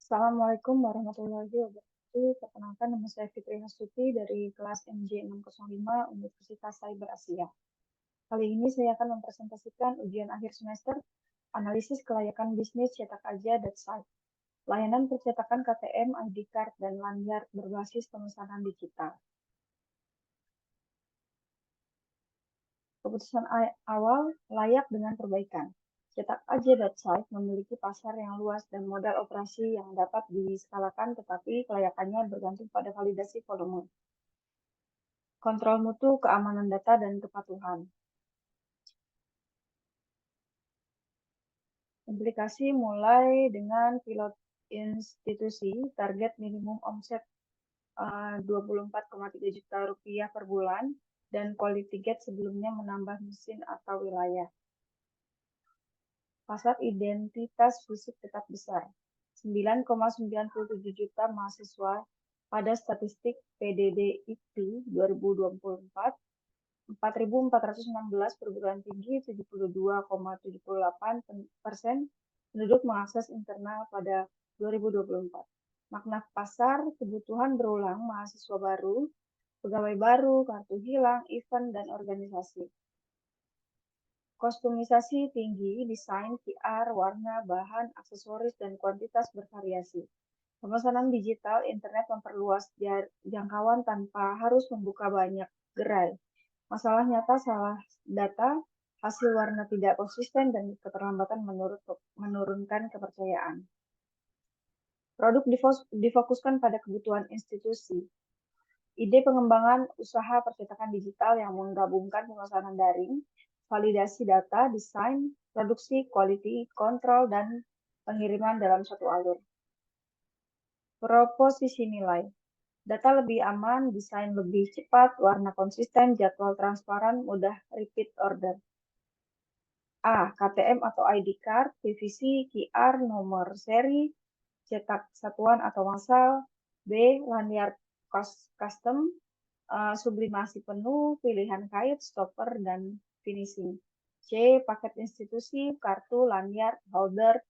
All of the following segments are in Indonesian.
Assalamualaikum warahmatullahi wabarakatuh. Perkenalkan, nama saya Fitri Hasuti dari kelas MJ605 Universitas Cyber Asia. Kali ini saya akan mempresentasikan ujian akhir semester analisis kelayakan bisnis cetak aja dan site, layanan percetakan KTM, ID card, dan lanyard berbasis pemesanan digital. Keputusan awal layak dengan perbaikan. Cetak aja.site memiliki pasar yang luas dan modal operasi yang dapat diskalakan, tetapi kelayakannya bergantung pada validasi volume, kontrol mutu, keamanan data, dan kepatuhan. Implikasi mulai dengan pilot institusi, target minimum omset 24,3 juta rupiah per bulan, dan quality gate sebelumnya menambah mesin atau wilayah. Pasar identitas fisik tetap besar, 9,97 juta mahasiswa pada statistik PDDIP 2024, 4.416 perguruan tinggi, 72,78% penduduk mengakses internal pada 2024. Makna pasar, kebutuhan berulang, mahasiswa baru, pegawai baru, kartu hilang, event, dan organisasi. Kostumisasi tinggi, desain, PR, warna, bahan, aksesoris, dan kuantitas bervariasi. Pemesanan digital, internet memperluas jangkauan tanpa harus membuka banyak gerai. Masalah nyata, salah data, hasil warna tidak konsisten, dan keterlambatan menurunkan kepercayaan. Produk difokuskan pada kebutuhan institusi. Ide pengembangan usaha percetakan digital yang menggabungkan pemesanan daring, validasi data, desain, produksi, quality, control, dan pengiriman dalam satu alur. Proposisi nilai. Data lebih aman, desain lebih cepat, warna konsisten, jadwal transparan, mudah repeat order. A. KTM atau ID card, PVC, QR, nomor seri, cetak satuan atau massal. B. Lanyard custom, sublimasi penuh, pilihan kait, stopper, dan finishing. C. Paket institusi, kartu, lanyard, holder,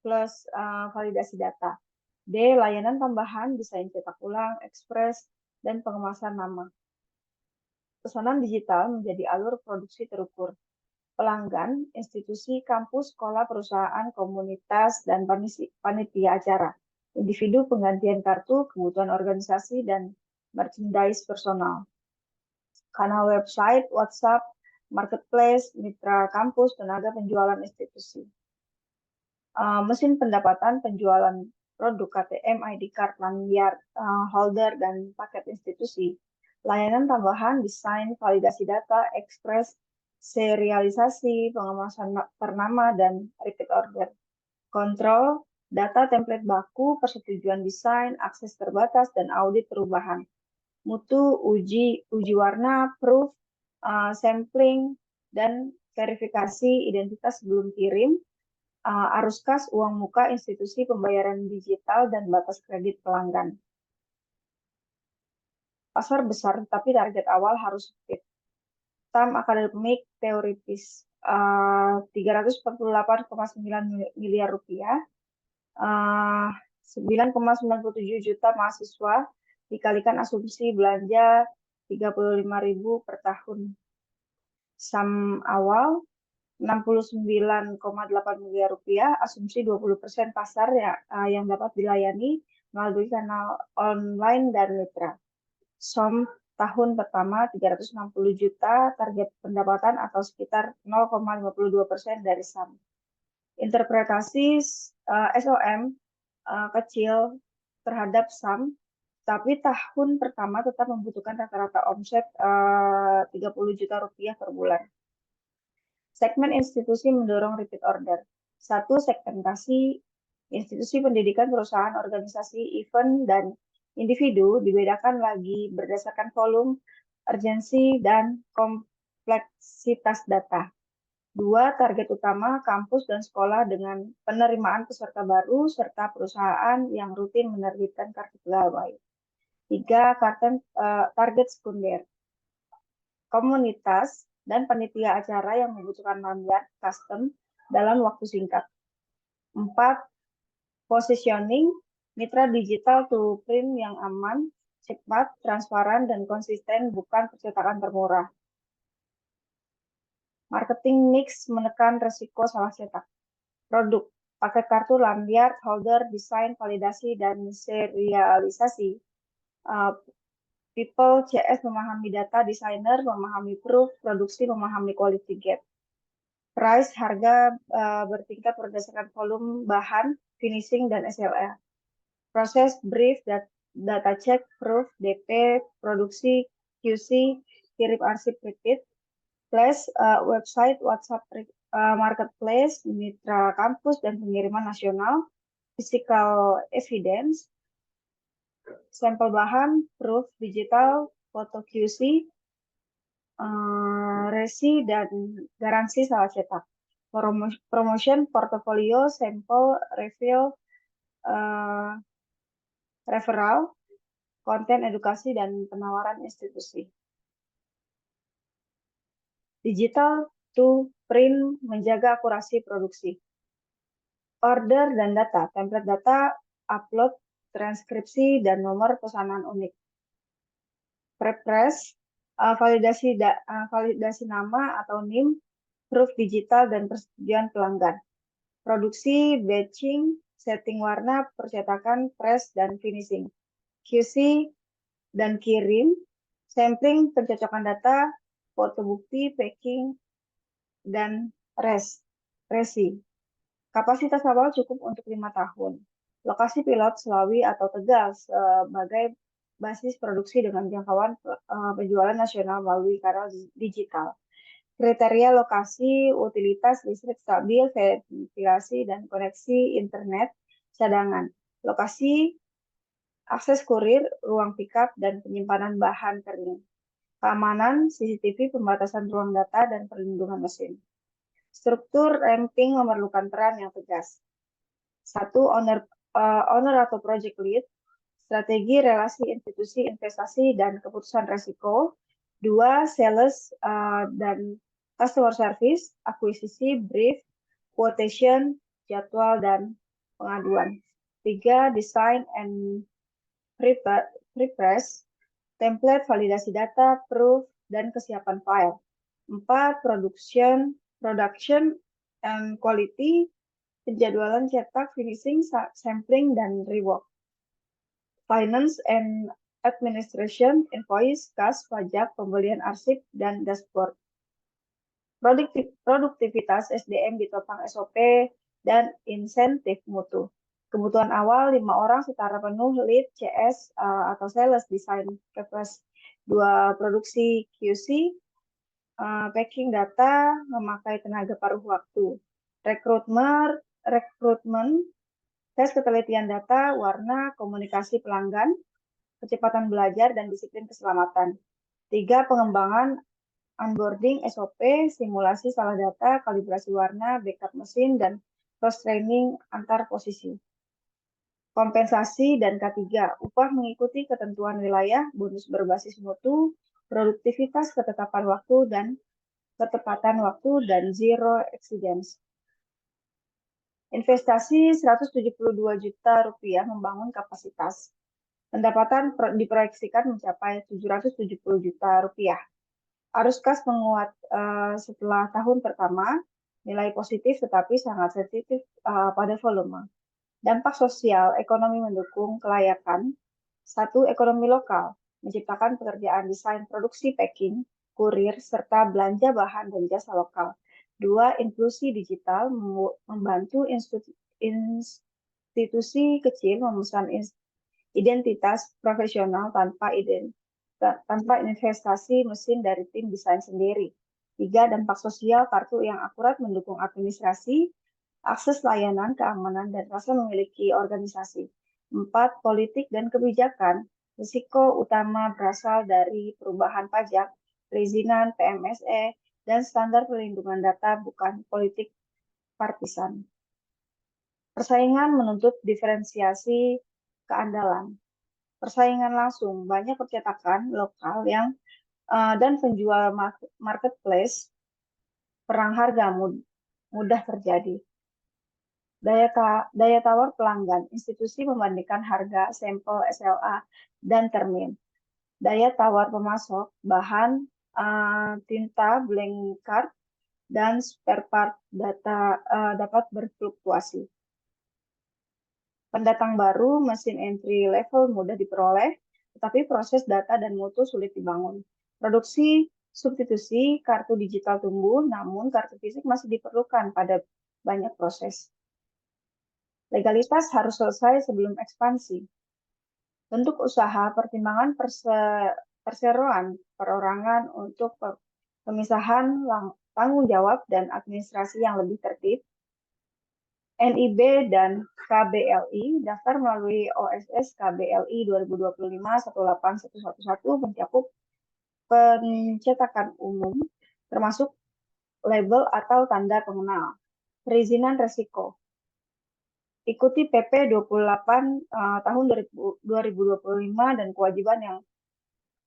plus validasi data. D. Layanan tambahan, desain cetak ulang, ekspres, dan pengemasan nama. Pesanan digital menjadi alur produksi terukur. Pelanggan, institusi, kampus, sekolah, perusahaan, komunitas, dan panitia acara. Individu penggantian kartu, kebutuhan organisasi, dan merchandise personal. Kanal website, WhatsApp, marketplace, mitra kampus, tenaga penjualan institusi. Mesin pendapatan, penjualan produk KTM, ID card, lanyard, holder, dan paket institusi. Layanan tambahan, desain, validasi data, ekspres, serialisasi, pengemasan ternama, dan repeat order. Kontrol, data template baku, persetujuan desain, akses terbatas, dan audit perubahan. Mutu, uji warna, proof, sampling, dan verifikasi identitas sebelum kirim. Arus kas, uang muka, institusi pembayaran digital, dan batas kredit pelanggan. Pasar besar, tapi target awal harus fit. TAM akademik teoritis 348,9 miliar rupiah, 9,97 juta mahasiswa dikalikan asumsi belanja 35.000 per tahun. SAM awal 69,8 miliar rupiah, asumsi 20% pasar yang dapat dilayani melalui kanal online dan mitra. SOM tahun pertama 360 juta, target pendapatan atau sekitar 0,52% dari SAM. Interpretasi SOM kecil terhadap SAM, tapi tahun pertama tetap membutuhkan rata-rata omset 30 juta rupiah per bulan. Segmen institusi mendorong repeat order. 1. Segmentasi institusi pendidikan, perusahaan, organisasi, event, dan individu dibedakan lagi berdasarkan volume, urgensi, dan kompleksitas data. 2. Target utama kampus dan sekolah dengan penerimaan peserta baru serta perusahaan yang rutin menerbitkan kartu pegawai. 3. Target sekunder. Komunitas dan panitia acara yang membutuhkan lanyard custom dalam waktu singkat. 4. Positioning, mitra digital to print yang aman, cepat, transparan, dan konsisten, bukan percetakan termurah. Marketing mix menekan resiko salah cetak. Produk, paket kartu lanyard, holder, desain, validasi, dan serialisasi. Uh, People CS memahami data, desainer memahami proof, produksi memahami quality gap. Price, harga bertingkat berdasarkan volume, bahan, finishing, dan SLA. Proses, brief, data check, proof, DP, produksi, QC, kirim arsip repeat. Plus, website, WhatsApp, marketplace, mitra kampus, dan pengiriman nasional. Physical evidence, sampel bahan, proof digital, foto QC, resi, dan garansi salah cetak. Promotion, portfolio, sampel, review, referral, konten edukasi, dan penawaran institusi. Digital to print menjaga akurasi produksi. Order dan data, template data, upload, transkripsi, dan nomor pesanan unik. Prepress, validasi nama atau NIM, proof digital, dan persetujuan pelanggan. Produksi, batching, setting warna, percetakan, press, dan finishing. QC dan kirim, sampling, pencocokan data, foto bukti, packing, dan resi. Kapasitas awal cukup untuk 5 tahun. Lokasi pilot Selawi atau Tegal sebagai basis produksi dengan jangkauan penjualan nasional melalui kanal digital. Kriteria lokasi, utilitas listrik stabil, ventilasi, dan koneksi internet cadangan. Lokasi, akses kurir, ruang pickup, dan penyimpanan bahan kering. Keamanan, CCTV, pembatasan ruang data, dan perlindungan mesin. Struktur ramping memerlukan peran yang tegas. 1. Owner atau project lead, strategi, relasi, institusi, investasi, dan keputusan resiko. 2. Sales dan customer service, akuisisi, brief, quotation, jadwal, dan pengaduan. 3. Design and prepress, template, validasi data, proof, dan kesiapan file. 4. Production and quality, penjadwalan cetak, finishing, sampling, dan rework. Finance and administration, invoice, kas, pajak, pembelian arsip, dan dashboard. Produktivitas SDM ditopang SOP dan insentif mutu. Kebutuhan awal 5 orang setara penuh, lead, CS, atau sales, design, request, 2 produksi QC, packing data, memakai tenaga paruh waktu. Rekrutmen, tes ketelitian data, warna, komunikasi pelanggan, kecepatan belajar, dan disiplin keselamatan. 3. Pengembangan onboarding, SOP, simulasi salah data, kalibrasi warna, backup mesin, dan cross-training antar posisi. Kompensasi dan K3, upah mengikuti ketentuan wilayah, bonus berbasis mutu, produktivitas, ketetapan waktu, dan ketepatan waktu, dan zero accidents. Investasi 172 juta rupiah membangun kapasitas. Pendapatan diproyeksikan mencapai 770 juta rupiah. Arus kas menguat setelah tahun pertama, nilai positif tetapi sangat sensitif pada volume. Dampak sosial, ekonomi mendukung kelayakan. 1. Ekonomi lokal, menciptakan pekerjaan desain, produksi, packing, kurir, serta belanja bahan dan jasa lokal. 2. Inklusi digital, membantu institusi kecil memesan identitas profesional tanpa investasi mesin dari tim desain sendiri. 3. Dampak sosial, kartu yang akurat mendukung administrasi, akses layanan, keamanan, dan rasa memiliki organisasi. 4. Politik dan kebijakan, risiko utama berasal dari perubahan pajak, perizinan, PMSE, dan standar perlindungan data, bukan politik partisan. Persaingan menuntut diferensiasi keandalan. Persaingan langsung, banyak percetakan lokal yang dan penjual marketplace, perang harga mudah terjadi. Daya tawar pelanggan, institusi membandingkan harga, sampel, SLA, dan termin. Daya tawar pemasok, bahan, tinta, blank card, dan spare part dapat berfluktuasi. Pendatang baru, mesin entry level mudah diperoleh, tetapi proses data dan mutu sulit dibangun. Produksi substitusi kartu digital tumbuh, namun kartu fisik masih diperlukan pada banyak proses. Legalitas harus selesai sebelum ekspansi. Bentuk usaha, pertimbangan perseroan perorangan untuk pemisahan tanggung jawab dan administrasi yang lebih tertib. NIB dan KBLI daftar melalui OSS KBLI 2025-18111 mencakup pencetakan umum, termasuk label atau tanda pengenal. Perizinan resiko. Ikuti PP 28 tahun 2025 dan kewajiban yang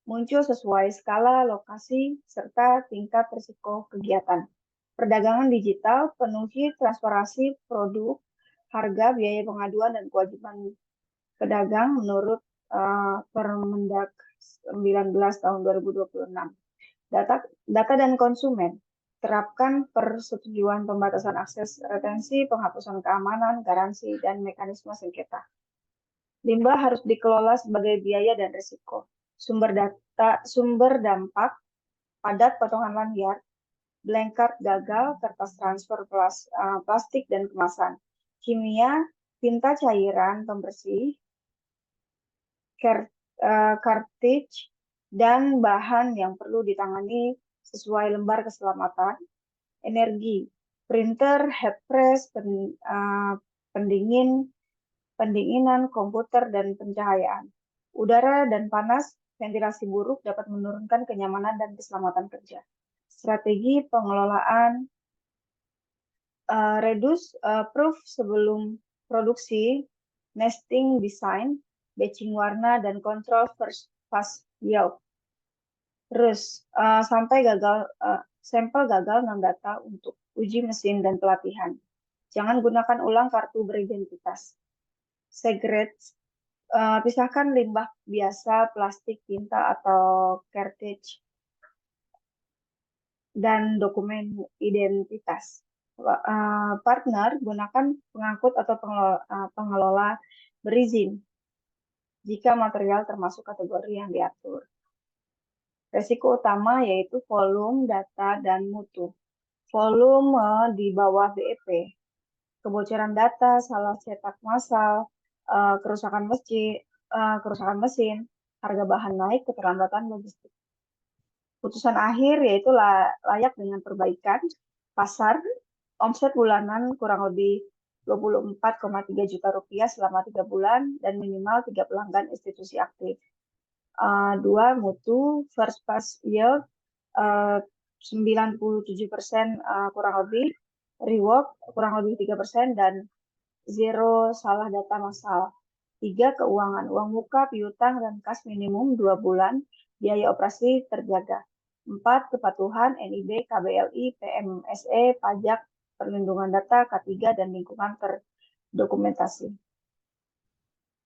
muncul sesuai skala, lokasi, serta tingkat risiko kegiatan. Perdagangan digital, penuhi transparansi produk, harga, biaya pengaduan, dan kewajiban pedagang menurut Permendag 19 tahun 2026. Data dan konsumen, terapkan persetujuan pembatasan akses retensi, penghapusan keamanan, garansi, dan mekanisme sengketa. Limbah harus dikelola sebagai biaya dan risiko. Sumber dampak, padat potongan liar, blank card gagal, kertas transfer plastik dan kemasan, kimia, tinta cairan pembersih, cartridge, dan bahan yang perlu ditangani sesuai lembar keselamatan, energi, printer, head press, pendinginan, komputer, dan pencahayaan. Udara dan panas, ventilasi buruk dapat menurunkan kenyamanan dan keselamatan kerja. Strategi pengelolaan reduce proof sebelum produksi, nesting design, batching warna, dan kontrol first pass yield. Terus sampel gagal non-data untuk uji mesin dan pelatihan. Jangan gunakan ulang kartu beridentitas. Segregate, pisahkan limbah biasa, plastik, tinta, atau cartridge, dan dokumen identitas. Partner, gunakan pengangkut atau pengelola berizin jika material termasuk kategori yang diatur. Resiko utama yaitu volume, data, dan mutu. Volume di bawah BEP, kebocoran data, salah cetak massal, kerusakan mesin, harga bahan naik, keterlambatan logistik. Putusan akhir yaitu layak dengan perbaikan, pasar, omset bulanan kurang lebih 24,3 juta rupiah selama 3 bulan dan minimal 3 pelanggan institusi aktif. 2. Mutu, first pass yield 97% kurang lebih, reward kurang lebih 3% dan zero salah data massal. 3. Keuangan, uang muka, piutang, dan kas minimum 2 bulan, biaya operasi terjaga. 4. Kepatuhan, NIB, KBLI, PMSE, pajak, perlindungan data, K3, dan lingkungan terdokumentasi.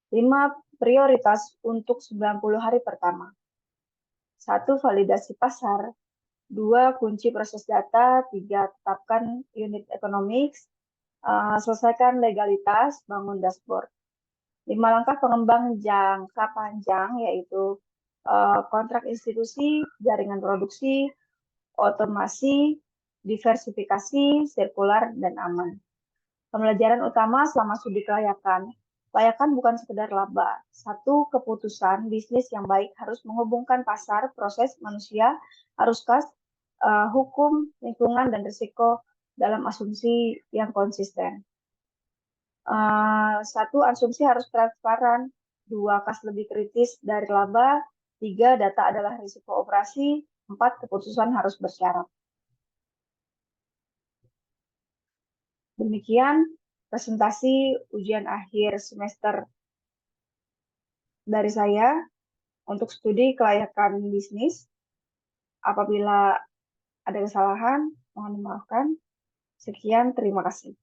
5. Prioritas untuk 90 hari pertama. 1. Validasi pasar. 2. Kunci proses data. 3. Tetapkan unit economics. Selesaikan legalitas, bangun dashboard. 5 langkah pengembang jangka panjang yaitu kontrak institusi, jaringan produksi, otomasi, diversifikasi, sirkular, dan aman. Pembelajaran utama selama studi kelayakan. Kelayakan bukan sekedar laba. 1. Keputusan bisnis yang baik harus menghubungkan pasar, proses, manusia, arus kas, hukum, lingkungan, dan risiko dalam asumsi yang konsisten. 1. Asumsi harus transparan. 2. Kas lebih kritis dari laba. 3. Data adalah risiko operasi. 4. Keputusan harus bersyarat. Demikian presentasi ujian akhir semester dari saya untuk studi kelayakan bisnis. Apabila ada kesalahan, mohon dimaafkan. Sekian, terima kasih.